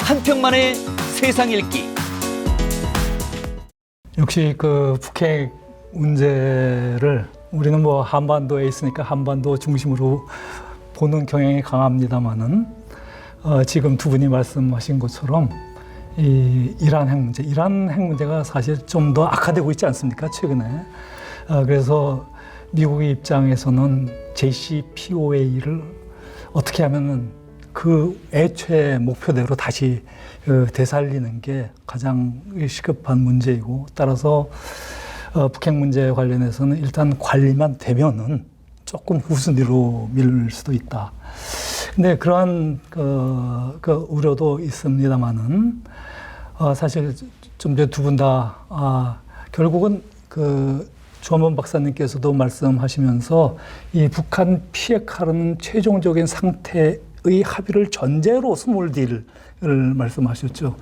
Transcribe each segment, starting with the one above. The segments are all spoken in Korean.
한 평만의 세상 읽기. 역시 그 북핵 문제를 우리는 뭐 한반도에 있으니까 한반도 중심으로 보는 경향이 강합니다만은 지금 두 분이 말씀하신 것처럼 이 이란 핵 문제가 사실 좀 더 악화되고 있지 않습니까? 최근에. 그래서 미국의 입장에서는 JCPOA를 어떻게 하면은 그 애초의 목표대로 다시 되살리는 게 가장 시급한 문제이고, 따라서 북핵 문제 관련해서는 일단 관리만 되면은 조금 후순위로 밀릴 수도 있다. 근데 그러한 그 우려도 있습니다만은 사실 좀 전에 두 분 다 결국은 그 조원범 박사님께서도 말씀하시면서 이 북한 피해가는 최종적인 상태의 합의를 전제로 스몰 딜을 말씀하셨죠.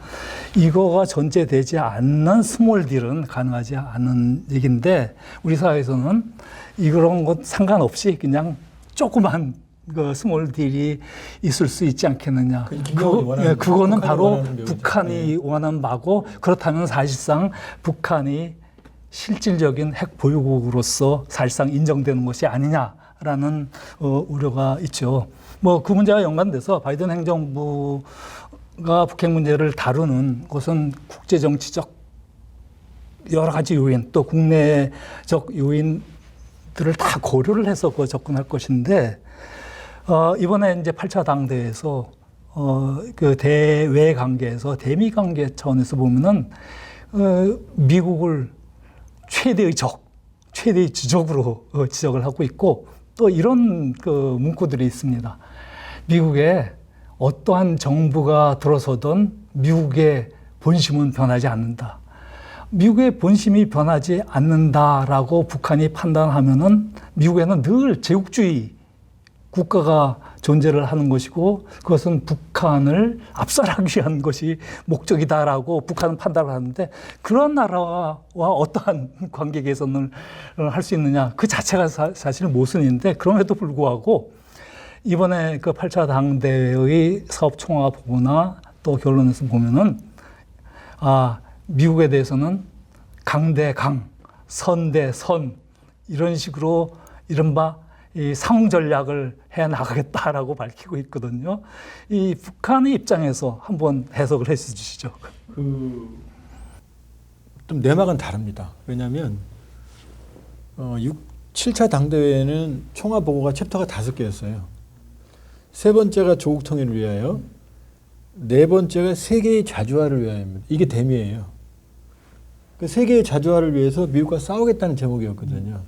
이거가 전제되지 않는 스몰 딜은 가능하지 않은 얘기인데, 우리 사회에서는 이런 것 상관없이 그냥 조그만 그 스몰 딜이 있을 수 있지 않겠느냐. 그거는 바로 북한이 원하는 바고, 그렇다면 사실상 북한이 실질적인 핵 보유국으로서 사실상 인정되는 것이 아니냐라는 우려가 있죠. 뭐 그 문제와 연관돼서 바이든 행정부가 북핵 문제를 다루는 것은 국제정치적 여러 가지 요인, 또 국내적 요인들을 다 고려를 해서 접근할 것인데, 이번에 이제 8차 당대에서 그 대외 관계에서 대미 관계 차원에서 보면은 미국을 최대의 지적으로 지적을 하고 있고, 또 이런 그 문구들이 있습니다. 미국의 어떠한 정부가 들어서든 미국의 본심은 변하지 않는다. 미국의 본심이 변하지 않는다라고 북한이 판단하면은 미국에는 늘 제국주의 국가가 존재를 하는 것이고, 그것은 북한을 압살하기 위한 것이 목적이다라고 북한은 판단을 하는데, 그런 나라와 어떠한 관계 개선을 할 수 있느냐, 그 자체가 사실 모순인데, 그럼에도 불구하고 이번에 그 8차 당대의 사업 총화 보고나 또 결론에서 보면은 미국에 대해서는 강 대 강, 선 대 선, 이런 식으로 이른바 이 상응 전략을 해 나가겠다라고 밝히고 있거든요. 이 북한의 입장에서 한번 해석을 해 주시죠. 좀 내막은 다릅니다. 왜냐하면 7차 당대회에는 총화 보고가 챕터가 5개였어요. 세 번째가 조국 통일을 위하여, 네 번째가 세계의 자주화를 위하여입니다. 이게 대미예요. 그 세계의 자주화를 위해서 미국과 싸우겠다는 제목이었거든요.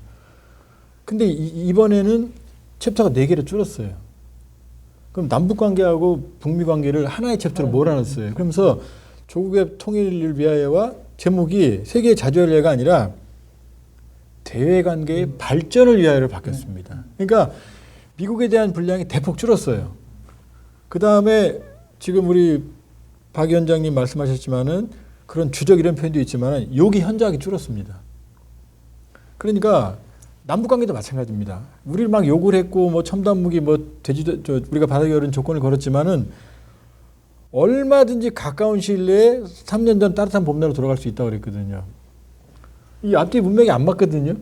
근데 이번에는 챕터가 4개로 줄었어요. 그럼 남북 관계하고 북미 관계를 하나의 챕터로 몰아넣었어요. 그러면서 조국의 통일을 위하여와 제목이 세계의 자주화를 위하여가 아니라 대외 관계의 발전을 위하여로 바뀌었습니다. 그러니까 미국에 대한 분량이 대폭 줄었어요. 그 다음에 지금 우리 박 위원장님 말씀하셨지만은 그런 주적 이런 표현도 있지만은 욕이 현저하게 줄었습니다. 그러니까 남북 관계도 마찬가지입니다. 우리를 막 욕을 했고 뭐 첨단 무기 뭐 우리가 바닥에 오른 조건을 걸었지만은 얼마든지 가까운 시일 내에 3년 전 따뜻한 봄날로 돌아갈 수 있다고 그랬거든요. 이 앞뒤 문맥이 안 맞거든요.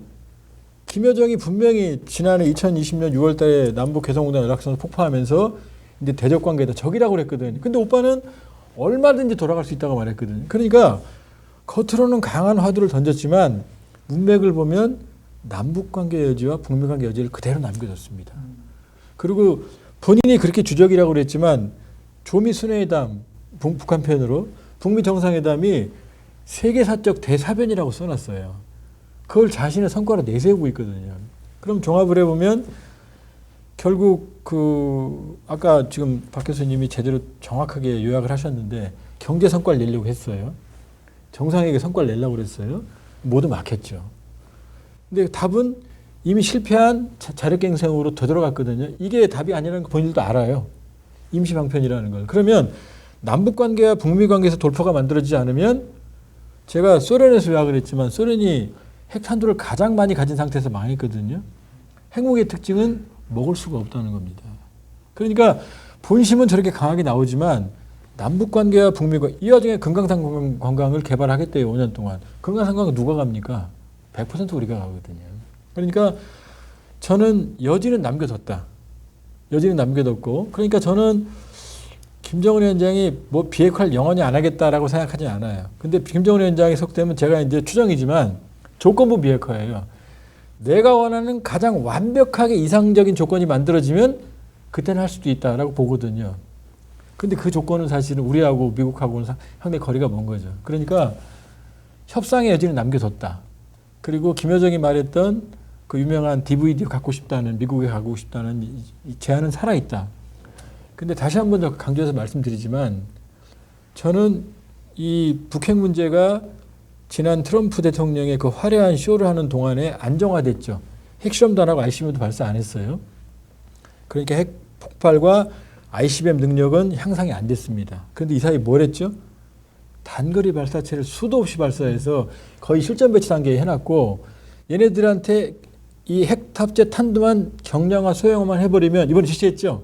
김여정이 분명히 지난해 2020년 6월 달에 남북 개성공단 연락선을 폭파하면서 이제 대적 관계다 적이라고 그랬거든요. 근데 오빠는 얼마든지 돌아갈 수 있다고 말했거든요. 그러니까 겉으로는 강한 화두를 던졌지만 문맥을 보면 남북관계 여지와 북미관계 여지를 그대로 남겨뒀습니다. 그리고 본인이 그렇게 주적이라고 그랬지만 조미 순회회담, 북한 편으로 북미 정상회담이 세계사적 대사변이라고 써놨어요. 그걸 자신의 성과로 내세우고 있거든요. 그럼 종합을 해보면 결국 아까 지금 박 교수님이 제대로 정확하게 요약을 하셨는데, 경제 성과를 내려고 했어요. 정상에게 성과를 내려고 그랬어요. 모두 막혔죠. 근데 답은 이미 실패한 자력갱생으로 되돌아갔거든요. 이게 답이 아니라는 거 본인들도 알아요. 임시방편이라는 걸. 그러면 남북관계와 북미관계에서 돌파가 만들어지지 않으면, 제가 소련에서 요약을 했지만 소련이 핵탄두를 가장 많이 가진 상태에서 망했거든요. 핵무기의 특징은 먹을 수가 없다는 겁니다. 그러니까 본심은 저렇게 강하게 나오지만 남북 관계와 북미 관계 이 와중에 금강산 관광을 개발하겠대요. 5년 동안. 금강산 관광 누가 갑니까? 100% 우리가 가거든요. 그러니까 저는 여지는 남겨뒀다. 여지는 남겨뒀고 그러니까 저는 김정은 위원장이 뭐 비핵화를 영원히 안 하겠다라고 생각하지 않아요. 근데 김정은 위원장이 속되면 제가 이제 추정이지만 조건부 비핵화예요. 내가 원하는 가장 완벽하게 이상적인 조건이 만들어지면 그때는 할 수도 있다라고 보거든요. 근데 그 조건은 사실은 우리하고 미국하고는 상당히 거리가 먼 거죠. 그러니까 협상의 여지는 남겨뒀다. 그리고 김여정이 말했던 그 유명한 DVD 갖고 싶다는 미국에 가고 싶다는 이 제안은 살아있다. 근데 다시 한번 더 강조해서 말씀드리지만 저는 이 북핵 문제가 지난 트럼프 대통령의 그 화려한 쇼를 하는 동안에 안정화됐죠. 핵실험도 안 하고 ICBM도 발사 안 했어요. 그러니까 핵 폭발과 ICBM 능력은 향상이 안 됐습니다. 그런데 이 사이 뭘 했죠? 단거리 발사체를 수도 없이 발사해서 거의 실전 배치 단계에 해놨고 얘네들한테 이 핵 탑재 탄두만 경량화 소형화만 해버리면 이번에 실시했죠.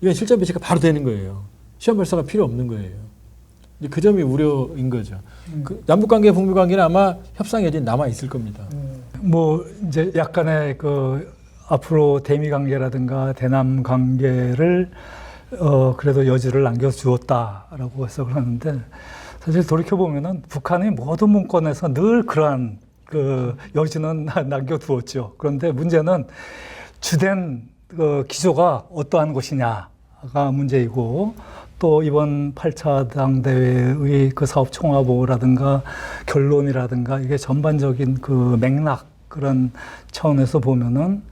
이건 실전 배치가 바로 되는 거예요. 시험 발사가 필요 없는 거예요. 그 점이 우려인 거죠. 그 남북관계, 북미관계는 아마 협상 여지는 남아 있을 겁니다. 뭐 이제 약간의 그 앞으로 대미 관계라든가 대남 관계를 그래도 여지를 남겨주었다라고 해석을 하는데 사실 돌이켜 보면은 북한이 모든 문건에서 늘 그러한 그 여지는 남겨두었죠. 그런데 문제는 주된 그 기조가 어떠한 것이냐가 문제이고 또 이번 8차 당대회의 그 사업 총화보라든가 결론이라든가 이게 전반적인 그 맥락 그런 차원에서 보면은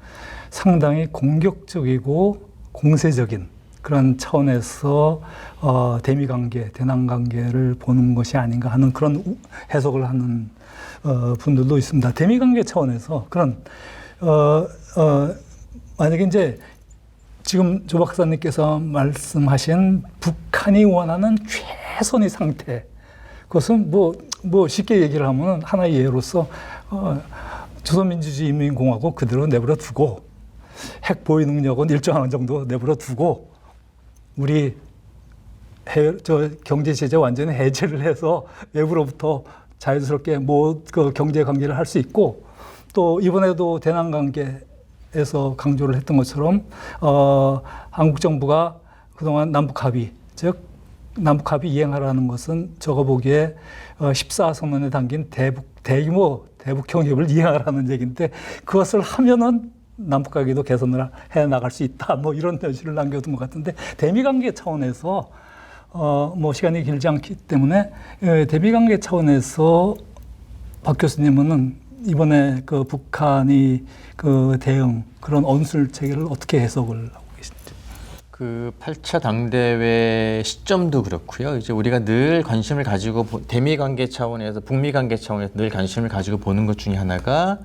상당히 공격적이고 공세적인 그런 차원에서 대미 관계, 대남 관계를 보는 것이 아닌가 하는 그런 해석을 하는 분들도 있습니다. 대미 관계 차원에서 그런 만약에 이제 지금 조 박사님께서 말씀하신 북한이 원하는 최선의 상태, 그것은 뭐 쉽게 얘기를 하면 하나의 예로서 조선민주주의인민공화국 그대로 내버려 두고 핵 보유 능력은 일정 정도 내버려 두고 우리 경제 제재 완전히 해제를 해서 외부로부터 자유스럽게 그 경제 관계를 할 수 있고 또 이번에도 대남 관계에서 강조를 했던 것처럼 한국 정부가 그동안 남북 합의 즉 남북 합의 이행하라는 것은 저거 보기에 14선언에 담긴 대규모 대북 경협을 이행하라는 얘기인데 그것을 하면은 남북 관계도 개선을 해 나갈 수 있다. 뭐 이런 여지를 남겨둔 것 같은데 대미 관계 차원에서 뭐 시간이 길지 않기 때문에 대미 관계 차원에서 박 교수님은 이번에 그 북한이 그 대응 그런 언술 체계를 어떻게 해석을 하고 계신지? 그 8차 당대회 시점도 그렇고요. 이제 우리가 늘 관심을 가지고 대미 관계 차원에서 북미 관계 차원에서 늘 관심을 가지고 보는 것 중에 하나가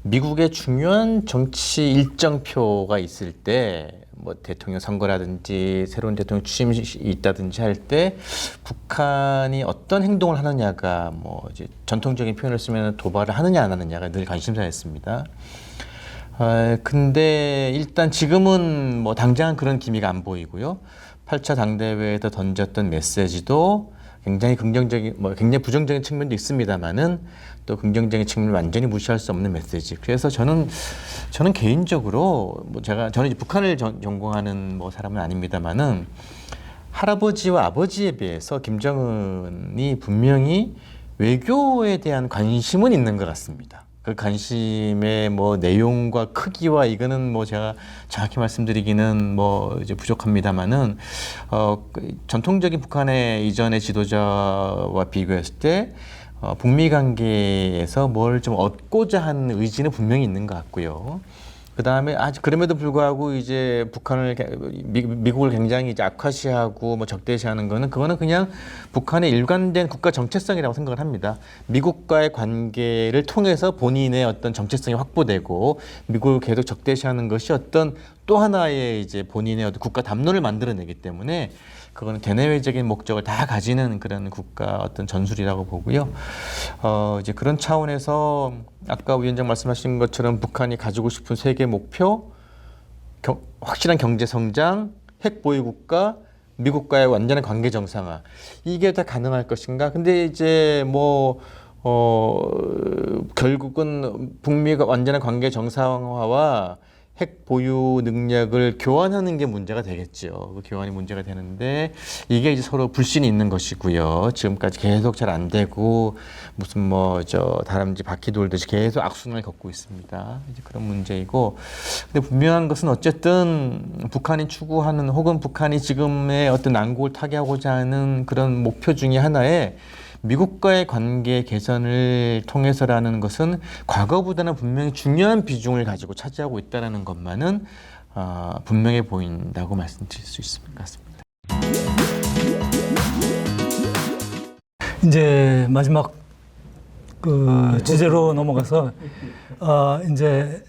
미국의 중요한 정치 일정표가 있을 때 뭐 대통령 선거라든지 새로운 대통령 취임이 있다든지 할 때 북한이 어떤 행동을 하느냐가 뭐 이제 전통적인 표현을 쓰면 도발을 하느냐 안 하느냐가 늘 관심사였습니다. 근데 일단 지금은 뭐 당장은 그런 기미가 안 보이고요. 8차 당대회에서 던졌던 메시지도 굉장히 긍정적인, 뭐 굉장히 부정적인 측면도 있습니다만은 또 긍정적인 측면을 완전히 무시할 수 없는 메시지. 그래서 저는 개인적으로 뭐 저는 이제 북한을 전공하는 뭐 사람은 아닙니다만은 할아버지와 아버지에 비해서 김정은이 분명히 외교에 대한 관심은 있는 것 같습니다. 그 관심의 뭐 내용과 크기와 이거는 뭐 제가 정확히 말씀드리기는 뭐 이제 부족합니다만은 전통적인 북한의 이전의 지도자와 비교했을 때 북미 관계에서 뭘 좀 얻고자 하는 의지는 분명히 있는 것 같고요. 그 다음에 그럼에도 불구하고 이제 미국을 굉장히 이제 악화시하고 뭐 적대시하는 그거는 그냥 북한의 일관된 국가 정체성이라고 생각을 합니다. 미국과의 관계를 통해서 본인의 어떤 정체성이 확보되고 미국을 계속 적대시하는 것이 어떤 또 하나의 이제 본인의 어떤 국가 담론을 만들어내기 때문에 그거는 대내외적인 목적을 다 가지는 그런 국가 어떤 전술이라고 보고요. 이제 그런 차원에서 아까 위원장 말씀하신 것처럼 북한이 가지고 싶은 세계 목표, 확실한 경제 성장, 핵 보유 국가, 미국과의 완전한 관계 정상화 이게 다 가능할 것인가? 근데 이제 뭐 결국은 북미가 완전한 관계 정상화와 핵 보유 능력을 교환하는 게 문제가 되겠죠. 그 교환이 문제가 되는데 이게 이제 서로 불신이 있는 것이고요. 지금까지 계속 잘 안 되고 무슨 뭐 다람쥐 바퀴 돌듯이 계속 악순환을 걷고 있습니다. 이제 그런 문제이고, 근데 분명한 것은 어쨌든 북한이 추구하는 혹은 북한이 지금의 어떤 난국을 타개하고자 하는 그런 목표 중에 하나에 미국과의 관계 개선을 통해서라는 것은 과거보다는 분명히 중요한 비중을 가지고 차지하고 있다는 것만은 분명해 보인다고 말씀드릴 수 있을 것 같습니다. 이제 마지막 그 주제로 넘어가서 이제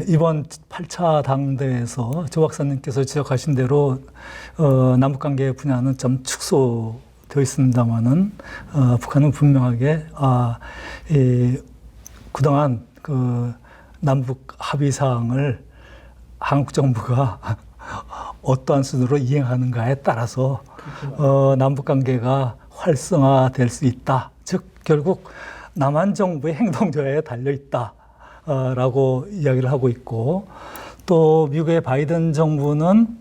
이번 8차 당대에서 조 박사님께서 지적하신 대로 남북관계 분야는 좀 축소되어 있습니다만은 북한은 분명하게 그동안 그 남북 합의 사항을 한국 정부가 어떠한 수준으로 이행하는가에 따라서 남북 관계가 활성화될 수 있다. 즉 결국 남한 정부의 행동조에 달려 있다라고 이야기를 하고 있고, 또 미국의 바이든 정부는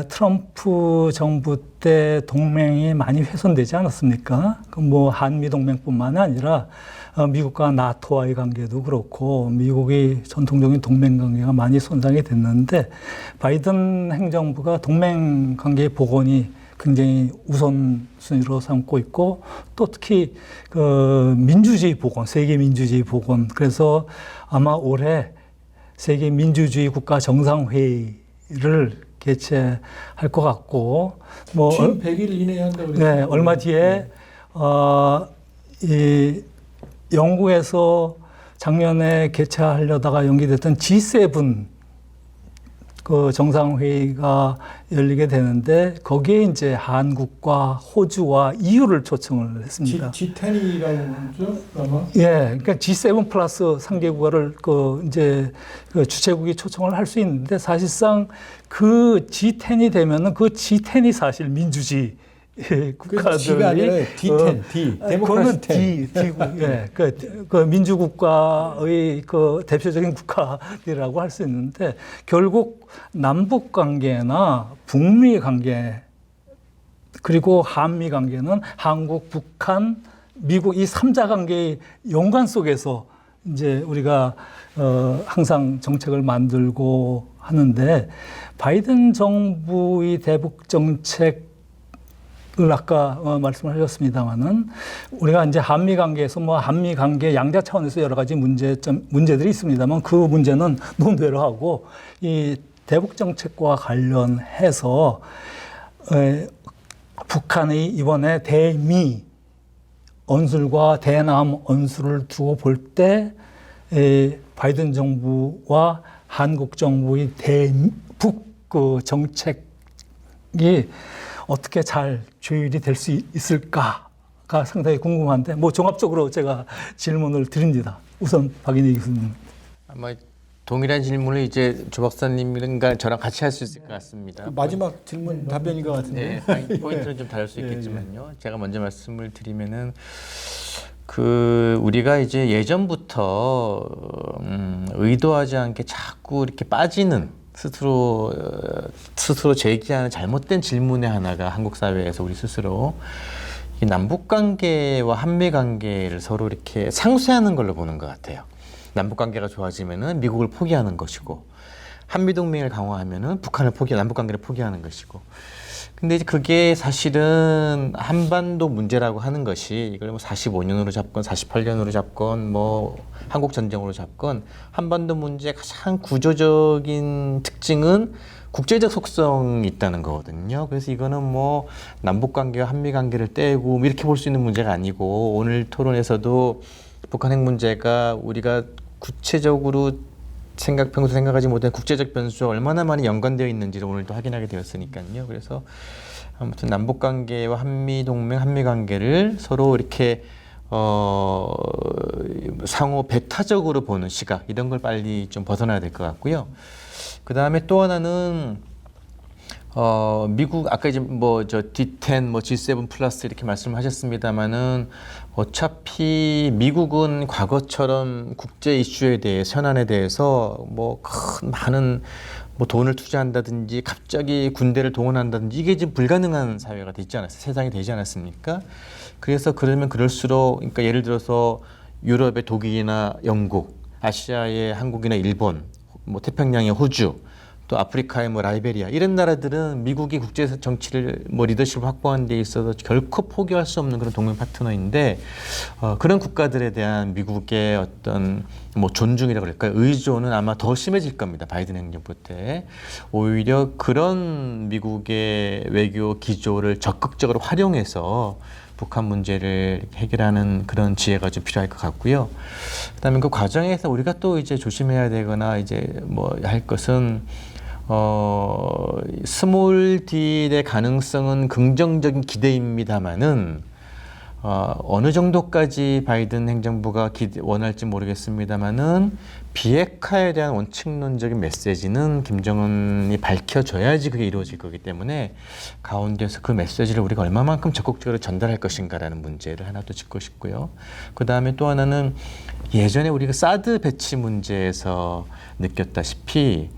트럼프 정부 때 동맹이 많이 훼손되지 않았습니까? 뭐 한미 동맹뿐만 아니라 미국과 나토와의 관계도 그렇고 미국의 전통적인 동맹 관계가 많이 손상이 됐는데, 바이든 행정부가 동맹 관계의 복원이 굉장히 우선순위로 삼고 있고, 또 특히 그 민주주의 복원, 세계 민주주의 복원, 그래서 아마 올해 세계 민주주의 국가 정상회의를 개최할 것 같고, 뭐 준 100일 이내에 한다고 그랬어요. 네, 얼마 뒤에 이 영국에서 작년에 개최하려다가 연기됐던 G7 그 정상회의가 열리게 되는데, 거기에 이제 한국과 호주와 EU를 초청을 했습니다. G10이라고 그러죠, 아마. 예, 그러니까 G7 플러스 3개국을 이제 주최국이 초청을 할 수 있는데, 사실상 그 G10이 되면은 그 G10이 사실 민주주의 국가들이 G가 아니라 D10, D, 데모크라시 10. D국, 예, 그 민주국가의 그 대표적인 국가들이라고 할 수 있는데, 결국 남북 관계나 북미 관계 그리고 한미 관계는 한국, 북한, 미국 이 3자 관계의 연관 속에서 이제 우리가 항상 정책을 만들고 하는데, 바이든 정부의 대북 정책 아까 말씀을 하셨습니다만은, 우리가 이제 한미 관계에서 뭐 한미 관계 양자 차원에서 여러 가지 문제들이 있습니다만, 그 문제는 논외로 하고, 이 대북 정책과 관련해서 북한의 이번에 대미 언술과 대남 언술을 두고 볼 때 바이든 정부와 한국 정부의 대북 그 정책이 어떻게 잘 조율이 될 수 있을까가 상당히 궁금한데, 뭐 종합적으로 제가 질문을 드립니다. 우선 박인희 교수님. 아마 동일한 질문을 이제 조 박사님과 저랑 같이 할 수 있을 것 같습니다. 마지막 질문 답변인 것 같은데. 네, 포인트는 좀 다를 수 있겠지만요. 제가 먼저 말씀을 드리면은 우리가 이제 예전부터 의도하지 않게 자꾸 이렇게 빠지는 스스로 제기하는 잘못된 질문의 하나가 한국 사회에서 우리 스스로 이 남북 관계와 한미 관계를 서로 이렇게 상쇄하는 걸로 보는 것 같아요. 남북 관계가 좋아지면은 미국을 포기하는 것이고, 한미 동맹을 강화하면은 남북 관계를 포기하는 것이고. 근데 이제 그게 사실은 한반도 문제라고 하는 것이, 이걸 뭐 45년으로 잡건 48년으로 잡건 뭐 한국 전쟁으로 잡건, 한반도 문제의 가장 구조적인 특징은 국제적 속성이 있다는 거거든요. 그래서 이거는 뭐 남북 관계와 한미 관계를 떼고 이렇게 볼 수 있는 문제가 아니고, 오늘 토론에서도 북한 핵 문제가 우리가 구체적으로 평소 생각하지 못한 국제적 변수와 얼마나 많이 연관되어 있는지를 오늘도 확인하게 되었으니까요. 그래서 아무튼 남북 관계와 한미 동맹, 한미 관계를 서로 이렇게 상호 배타적으로 보는 시각, 이런 걸 빨리 좀 벗어나야 될 것 같고요. 그 다음에 또 하나는 미국 아까 이제 뭐 저 D10 뭐 G7 플러스 이렇게 말씀하셨습니다만은 어차피 미국은 과거처럼 국제 이슈에 대해 현안에 대해서 뭐 큰 많은 뭐 돈을 투자한다든지 갑자기 군대를 동원한다든지 이게 지금 불가능한 사회가 되지 않았어요. 세상이 되지 않았습니까? 그래서 그러면 그럴수록 그러니까 예를 들어서 유럽의 독일이나 영국, 아시아의 한국이나 일본, 뭐 태평양의 호주, 또 아프리카의 뭐 라이베리아 이런 나라들은 미국이 국제 정치를 뭐 리더십을 확보하는 데 있어서 결코 포기할 수 없는 그런 동맹 파트너인데 그런 국가들에 대한 미국의 어떤 뭐 존중이라고 그럴까요? 의존은 아마 더 심해질 겁니다. 바이든 행정부 때. 오히려 그런 미국의 외교 기조를 적극적으로 활용해서 북한 문제를 해결하는 그런 지혜가 좀 필요할 것 같고요. 그다음에 그 과정에서 우리가 또 이제 조심해야 되거나 이제 뭐 할 것은 스몰 딜의 가능성은 긍정적인 기대입니다만은 어느 정도까지 바이든 행정부가 원할지 모르겠습니다만은 비핵화에 대한 원칙론적인 메시지는 김정은이 밝혀줘야지 그게 이루어질 거기 때문에 가운데서 그 메시지를 우리가 얼마만큼 적극적으로 전달할 것인가라는 문제를 하나 또 짚고 싶고요. 그 다음에 또 하나는 예전에 우리가 사드 배치 문제에서 느꼈다시피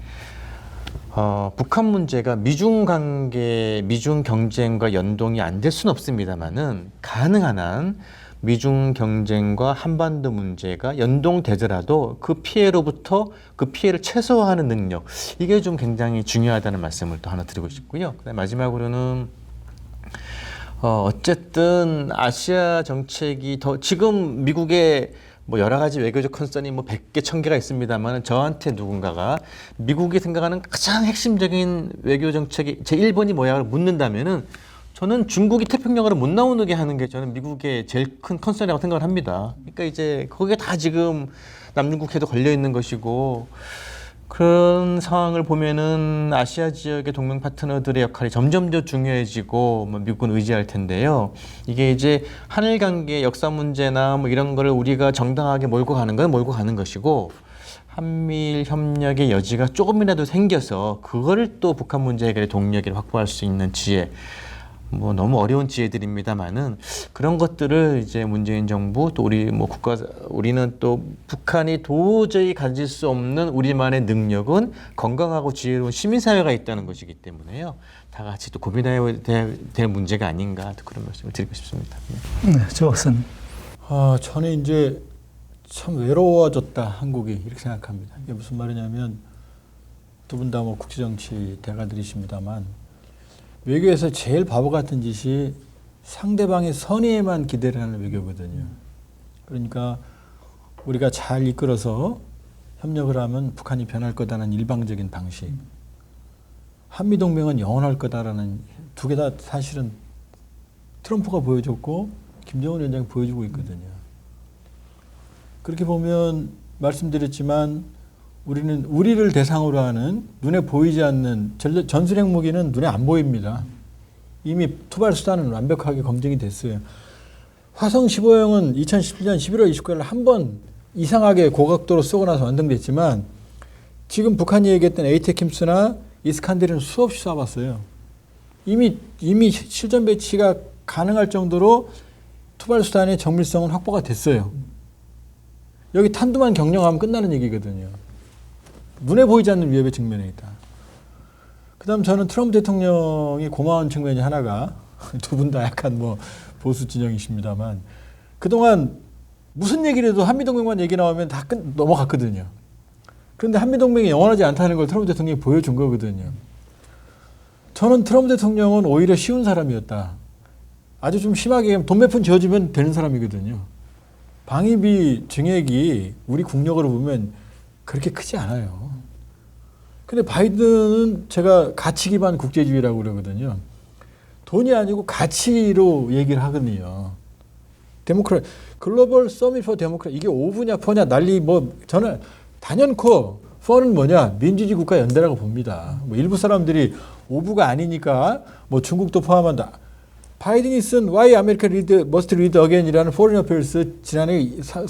북한 문제가 미중 관계, 미중 경쟁과 연동이 안 될 수는 없습니다만은 가능한 한 미중 경쟁과 한반도 문제가 연동되더라도 그 피해로부터 그 피해를 최소화하는 능력 이게 좀 굉장히 중요하다는 말씀을 또 하나 드리고 싶고요. 그다음에 마지막으로는 어쨌든 아시아 정책이 더 지금 미국의 뭐 여러 가지 외교적 컨선이 뭐 100개, 1000개가 있습니다만 저한테 누군가가 미국이 생각하는 가장 핵심적인 외교 정책이 제 1번이 뭐야를 묻는다면은 저는 중국이 태평양으로 못 나오게 하는 게 저는 미국의 제일 큰 컨선이라고 생각을 합니다. 그러니까 이제 거기에 다 지금 남중국해도 걸려 있는 것이고 그런 상황을 보면은 아시아 지역의 동맹 파트너들의 역할이 점점 더 중요해지고 뭐 미국은 의지할 텐데요. 이게 이제 한일 관계 역사 문제나 뭐 이런 거를 우리가 정당하게 몰고 가는 건 몰고 가는 것이고 한미일 협력의 여지가 조금이라도 생겨서 그거를 또 북한 문제 해결의 동력을 확보할 수 있는 지혜 뭐 너무 어려운 지혜들입니다만은 그런 것들을 이제 문재인 정부 또 우리 뭐 우리는 또 북한이 도저히 가질 수 없는 우리만의 능력은 건강하고 지혜로운 시민사회가 있다는 것이기 때문에요. 다 같이 또 고민해야 될 문제가 아닌가 또 그런 말씀을 드리고 싶습니다. 네, 조 박사님. 저는 이제 참 외로워졌다 한국이 이렇게 생각합니다. 이게 무슨 말이냐면 두 분 다 뭐 국제정치 대가들이십니다만 외교에서 제일 바보 같은 짓이 상대방의 선의에만 기대를 하는 외교거든요. 그러니까 우리가 잘 이끌어서 협력을 하면 북한이 변할 거다라는 일방적인 방식. 한미동맹은 영원할 거다라는 두 개 다 사실은 트럼프가 보여줬고 김정은 위원장이 보여주고 있거든요. 그렇게 보면 말씀드렸지만 우리는 우리를 대상으로 하는 눈에 보이지 않는 전술핵 무기는 눈에 안 보입니다. 이미 투발 수단은 완벽하게 검증이 됐어요. 화성 15형은 2017년 11월 29일 한 번 이상하게 고각도로 쏘고 나서 완성됐지만 지금 북한이 얘기했던 에이테킴스나 이스칸데르는 수없이 쏴봤어요. 이미 실전 배치가 가능할 정도로 투발 수단의 정밀성은 확보가 됐어요. 여기 탄두만 경영하면 끝나는 얘기거든요. 눈에 보이지 않는 위협의 측면에 있다. 그 다음 저는 트럼프 대통령이 고마운 측면이 하나가 두 분 다 약간 뭐 보수 진영이십니다만 그동안 무슨 얘기를 해도 한미동맹만 얘기 나오면 다 넘어갔거든요. 그런데 한미동맹이 영원하지 않다는 걸 트럼프 대통령이 보여준 거거든요. 저는 트럼프 대통령은 오히려 쉬운 사람이었다. 아주 좀 심하게 돈 몇 푼 지어주면 되는 사람이거든요. 방위비 증액이 우리 국력으로 보면 그렇게 크지 않아요. 근데 바이든은 제가 가치 기반 국제주의라고 그러거든요. 돈이 아니고 가치로 얘기를 하거든요. 글로벌 서밋 포 데모크라시 이게 오브냐 포냐 난리 뭐 저는 단연코 포는 뭐냐 민주주의 국가 연대라고 봅니다. 뭐 일부 사람들이 오브가 아니니까 뭐 중국도 포함한다. 바이든이 쓴 Why America Must Lead Again이라는 Foreign Affairs 지난해 3,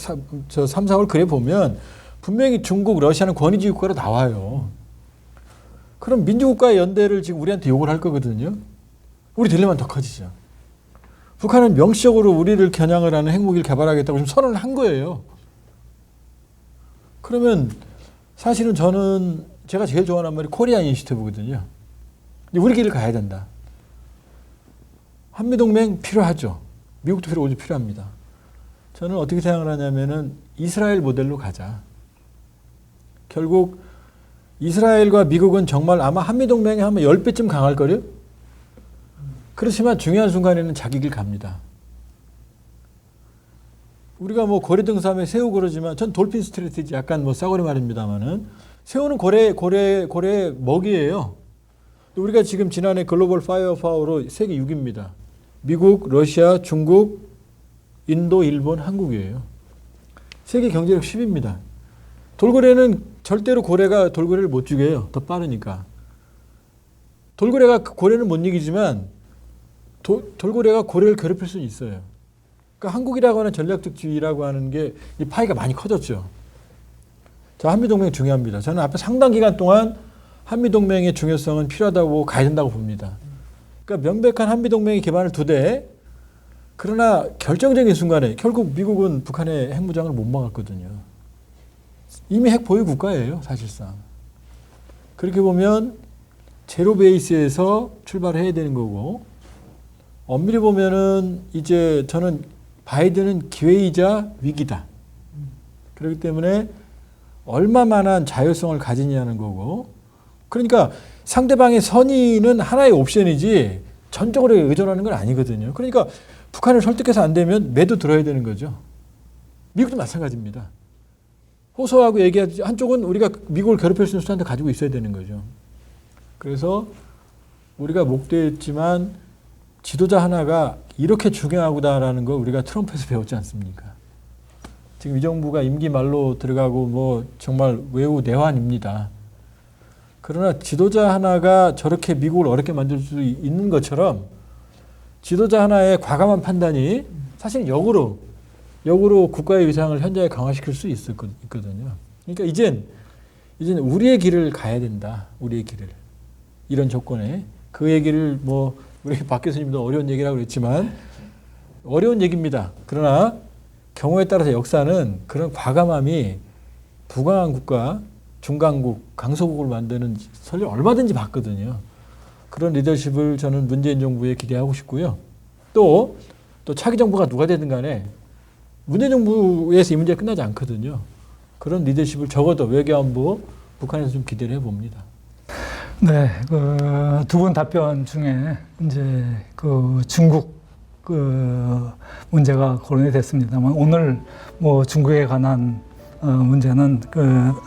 4월 글에 보면 분명히 중국, 러시아는 권위주의 국가로 나와요. 그럼 민주국가의 연대를 지금 우리한테 요구를 할 거거든요. 우리 딜레마는 더 커지죠. 북한은 명시적으로 우리를 겨냥을 하는 핵무기를 개발하겠다고 지금 선언을 한 거예요. 그러면 사실은 저는 제가 제일 좋아하는 말이 코리안 이니시티브거든요. 우리 길을 가야 된다. 한미동맹 필요하죠. 미국도 필요합니다. 저는 어떻게 생각을 하냐면은 이스라엘 모델로 가자. 결국 이스라엘과 미국은 정말 아마 한미동맹에 하면 10배쯤 강할걸요? 그렇지만 중요한 순간에는 자기 길 갑니다. 우리가 뭐 고래 등삼에 새우 그러지만 전 돌핀 스트래티지 약간 뭐 싸구려 말입니다만은 새우는 고래 먹이에요. 우리가 지금 지난해 글로벌 파이어 파워로 세계 6위입니다. 미국, 러시아, 중국, 인도, 일본, 한국이에요. 세계 경제력 10위입니다. 돌고래는 절대로 고래가 돌고래를 못 죽여요. 더 빠르니까. 돌고래가 고래는 못 이기지만 돌고래가 고래를 괴롭힐 수는 있어요. 그러니까 한국이라고 하는 전략적 지위라고 하는 게 이 파이가 많이 커졌죠. 자, 한미동맹이 중요합니다. 저는 앞에 상당 기간 동안 한미동맹의 중요성은 필요하다고 가야 된다고 봅니다. 그러니까 명백한 한미동맹의 기반을 두되 그러나 결정적인 순간에 결국 미국은 북한의 핵무장을 못 막았거든요. 이미 핵 보유 국가예요, 사실상. 그렇게 보면 제로 베이스에서 출발해야 되는 거고 엄밀히 보면은 이제 저는 바이든은 기회이자 위기다. 그렇기 때문에 얼마만한 자율성을 가지냐는 거고 그러니까 상대방의 선의는 하나의 옵션이지 전적으로 의존하는 건 아니거든요. 그러니까 북한을 설득해서 안 되면 매도 들어야 되는 거죠. 미국도 마찬가지입니다. 호소하고 얘기하지 한쪽은 우리가 미국을 괴롭힐 수 있는 수단도 가지고 있어야 되는 거죠. 그래서 우리가 목도했지만 지도자 하나가 이렇게 중요하구나라는 거 우리가 트럼프에서 배웠지 않습니까? 지금 이 정부가 임기 말로 들어가고 뭐 정말 외우 내환입니다. 그러나 지도자 하나가 저렇게 미국을 어렵게 만들 수 있는 것처럼 지도자 하나의 과감한 판단이 사실 역으로 국가의 위상을 현저히 강화시킬 수 있거든요. 그러니까 이젠 우리의 길을 가야 된다. 우리의 길을. 이런 조건에 그 얘기를 뭐 우리 박 교수님도 어려운 얘기라고 그랬지만 어려운 얘기입니다. 그러나 경우에 따라서 역사는 그런 과감함이 부강한 국가, 중강국, 강소국을 만드는 설령 얼마든지 봤거든요. 그런 리더십을 저는 문재인 정부에 기대하고 싶고요. 또 차기 정부가 누가 되든 간에 문재인 정부에서 이 문제가 끝나지 않거든요. 그런 리더십을 적어도 외교안보, 북한에서 좀 기대를 해봅니다. 네, 두 분 답변 중에 이제 중국 문제가 거론이 됐습니다만 오늘 뭐 중국에 관한 문제는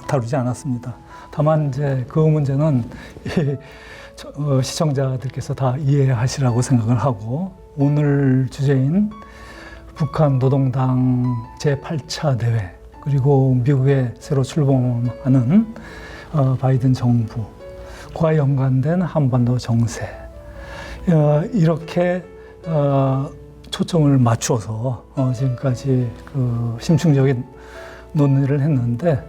다루지 않았습니다. 다만 이제 그 문제는 시청자들께서 다 이해하시라고 생각을 하고 오늘 주제인 북한 노동당 제8차 대회 그리고 미국에 새로 출범하는 바이든 정부과 연관된 한반도 정세 이렇게 초점을 맞추어서 지금까지 심층적인 논의를 했는데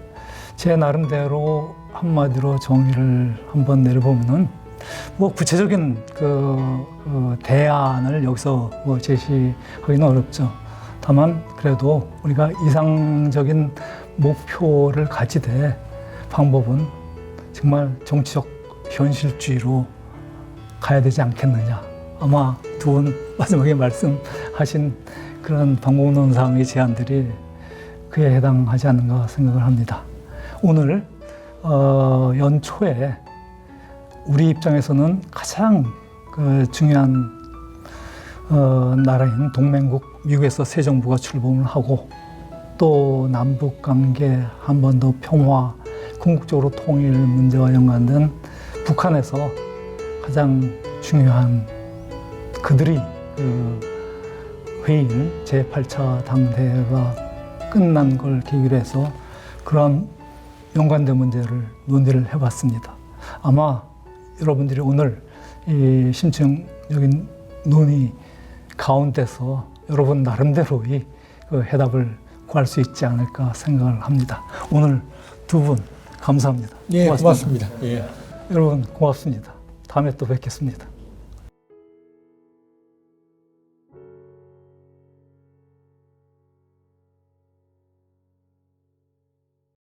제 나름대로 한마디로 정의를 한번 내려보면은 뭐 구체적인 대안을 여기서 뭐 제시하기는 어렵죠. 다만 그래도 우리가 이상적인 목표를 가지되 방법은 정말 정치적 현실주의로 가야 되지 않겠느냐. 아마 두 분 마지막에 말씀하신 그런 방법론상의 제안들이 그에 해당하지 않는가 생각을 합니다. 오늘 연초에 우리 입장에서는 가장 중요한 나라인 동맹국 미국에서 새 정부가 출범을 하고 또 남북관계, 한반도 평화, 궁극적으로 통일 문제와 연관된 북한에서 가장 중요한 그들이 회의인 제8차 당대회가 끝난 걸 계기로 해서 그런 연관된 문제를 논의를 해봤습니다. 아마 여러분들이 오늘 이 심층적인 논의 가운데서 여러분 나름대로의 해답을 구할 수 있지 않을까 생각을 합니다. 오늘 두 분 감사합니다. 예, 고맙습니다. 예. 여러분 고맙습니다. 다음에 또 뵙겠습니다.